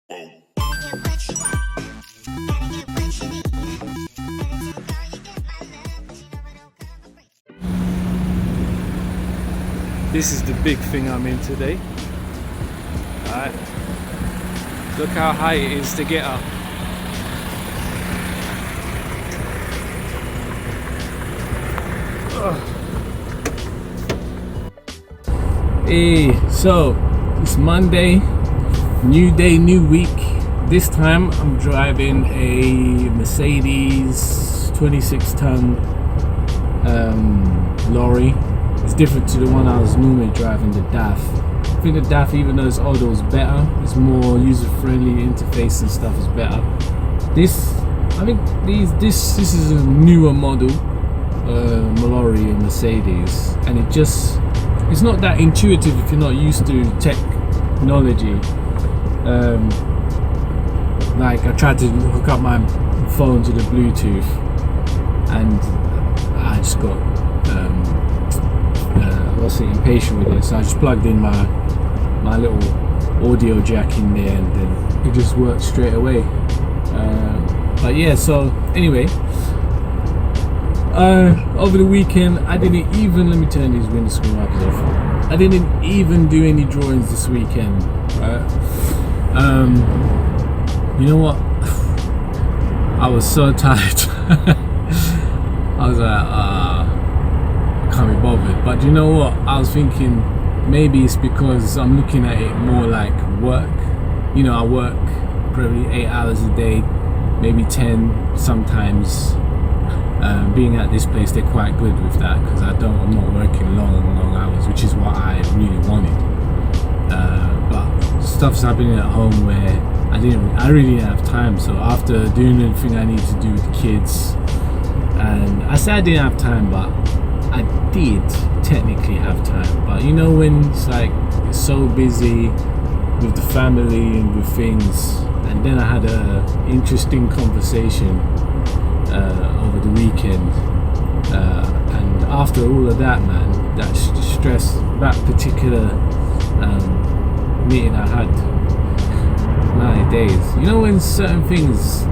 This is the big thing I'm in today. Alright. Look how high it is to get up. Hey, so it's Monday, new day, new week. This time I'm driving a Mercedes 26-ton lorry. It's different to the one I was normally driving, the DAF. I think the DAF, even though it's older, was better. It's more user-friendly, interface and stuff is better. This is a newer model, lorry in Mercedes, and it's not that intuitive if you're not used to technology. Like I tried to hook up my phone to the Bluetooth, and I just got impatient with it, so I just plugged in my little audio jack in there, and then it just worked straight away. But yeah, so anyway, over the weekend I didn't even, let me turn these windscreen wipers off. I didn't even do any drawings this weekend, right? You know what? I was so tired. I was like, can't be bothered. But you know what? I was thinking maybe it's because I'm looking at it more like work. You know, I work probably 8 hours a day, maybe 10 sometimes. Being at this place, they're quite good with that because I'm not working long hours, which is what I really wanted. But stuff's happening at home where I really didn't have time. So after doing everything I need to do with the kids, and I said I didn't have time, but I did technically have time. But you know, when it's like it's so busy with the family and with things, and then I had a interesting conversation over the weekend, and after all of that, man, that stress, that particular meeting I had, 90 days, you know, when certain things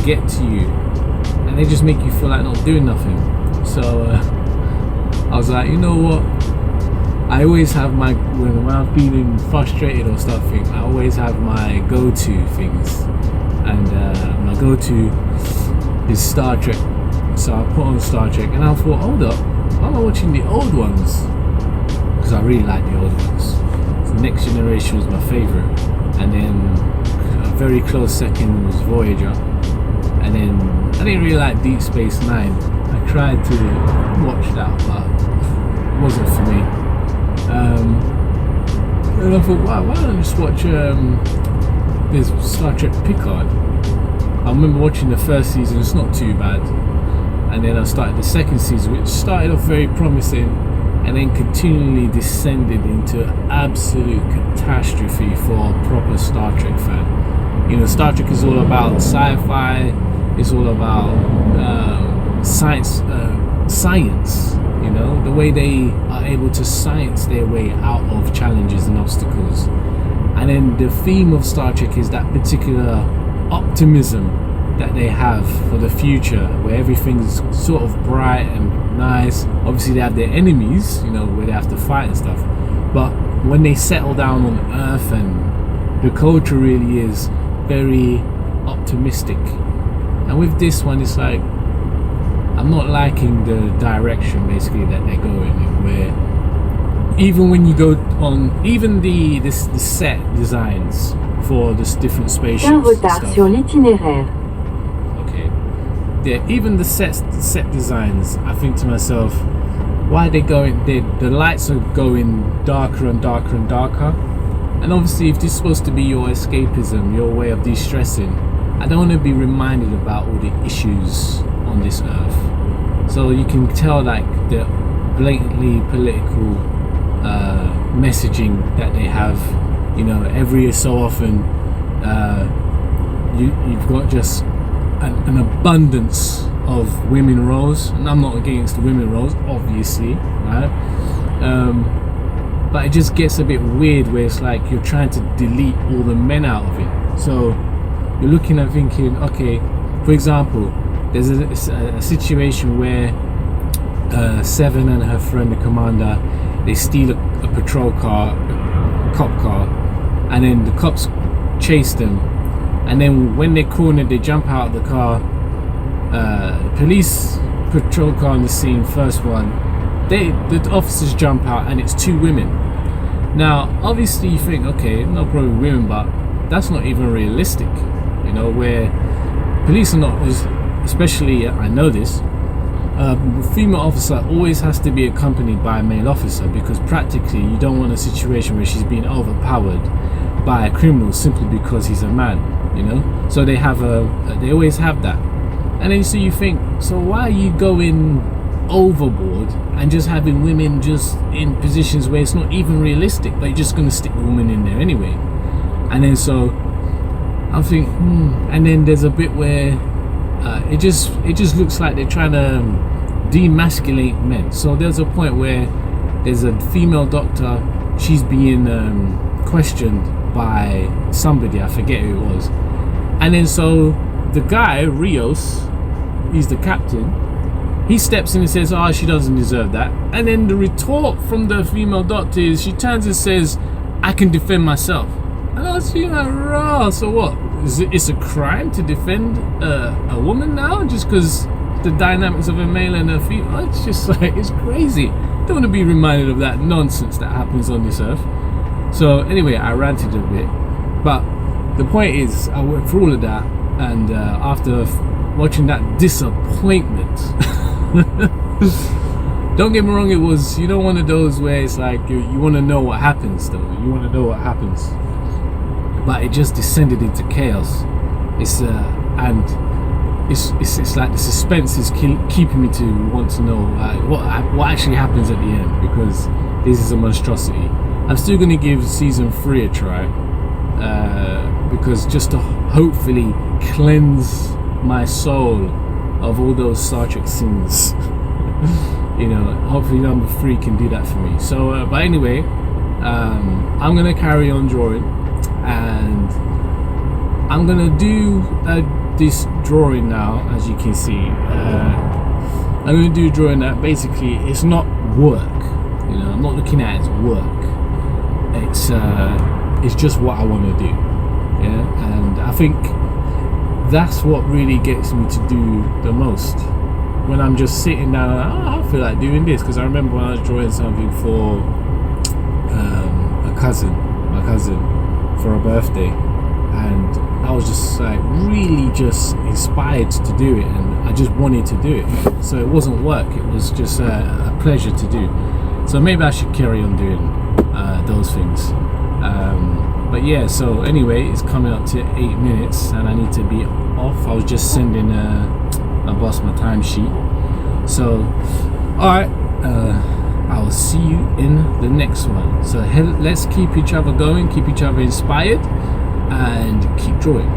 get to you and they just make you feel like not doing nothing. So I was like, you know what, I always have when I'm feeling frustrated or something, I always have my go-to things, and my go-to is Star Trek. So I put on Star Trek, and I thought, hold up, why am I watching the old ones? Because I really like the old ones. The Next Generation was my favorite, and then a very close second was Voyager, and then I didn't really like Deep Space Nine. I tried to watch that, but it wasn't for me. And I thought, wow, why don't I just watch this Star Trek Picard? I remember watching the first season, it's not too bad, and then I started the second season, which started off very promising and then continually descended into absolute catastrophe for a proper Star Trek fan. You know, Star Trek is all about sci-fi, it's all about science, you know, the way they are able to science their way out of challenges and obstacles. And then the theme of Star Trek is that particular optimism that they have for the future, where everything's sort of bright and nice. Obviously they have their enemies, you know, where they have to fight and stuff, but when they settle down on Earth, and the culture really is very optimistic. And with this one, it's like I'm not liking the direction basically that they're going in, where even when you go on, even the set designs for the different spaceships and stuff. Okay. Yeah, even the set designs, I think to myself, why are they going? The lights are going darker and darker and darker. And obviously, if this is supposed to be your escapism, your way of de-stressing, I don't want to be reminded about all the issues on this earth. So you can tell, like, the blatantly political messaging that they have. You know, every so often you've got just an abundance of women roles, and I'm not against women roles, obviously, right? But it just gets a bit weird where it's like you're trying to delete all the men out of it. So you're looking at thinking, okay, for example, there's a situation where Seven and her friend, the commander, they steal a patrol car, a cop car, and then the cops chase them, and then when they corner, they jump out of the car. Police patrol car on the scene, first one, the officers jump out, and it's two women. Now, obviously, you think, okay, no problem with women, but that's not even realistic. You know, where police are not, especially, I know this. A female officer always has to be accompanied by a male officer, because practically you don't want a situation where she's being overpowered by a criminal simply because he's a man, you know. So they always have that. And then so you think, so why are you going overboard and just having women just in positions where it's not even realistic, but you're just going to stick the woman in there anyway? And then so I think, and then there's a bit where it just looks like they're trying to demasculate men. So there's a point where there's a female doctor, she's being questioned by somebody, I forget who it was, and then so the guy, Rios, he's the captain, he steps in and says, oh, she doesn't deserve that. And then the retort from the female doctor is, she turns and says, I can defend myself. And I was feeling like, raw, so what? It's a crime to defend a woman now just because the dynamics of a male and a female? It's just like, it's crazy. Don't want to be reminded of that nonsense that happens on this earth. So anyway, I ranted a bit, but the point is, I went through all of that, and after watching that disappointment, don't get me wrong, it was, you know, one of those where it's like you want to know what happens, though. You want to know what happens. But it just descended into chaos. It's like the suspense is keeping me to want to know what actually happens at the end, because this is a monstrosity. I'm still going to give season 3 a try, because just to hopefully cleanse my soul of all those Star Trek sins. You know, hopefully number 3 can do that for me. So, but anyway, I'm going to carry on drawing, and I'm going to do this drawing now, as you can see. I'm going to do a drawing that basically, it's not work. You know, I'm not looking at it as work. It's just what I want to do. Yeah, and I think that's what really gets me to do the most. When I'm just sitting down and I feel like doing this, because I remember when I was drawing something for my cousin for her birthday, and I was just like really just inspired to do it, and I just wanted to do it. So it wasn't work, it was just a pleasure to do. So maybe I should carry on doing those things. But yeah, so anyway, it's coming up to 8 minutes and I need to be off. I was just sending my boss my timesheet. So alright, I will see you in the next one. So let's keep each other going, keep each other inspired, and keep drawing.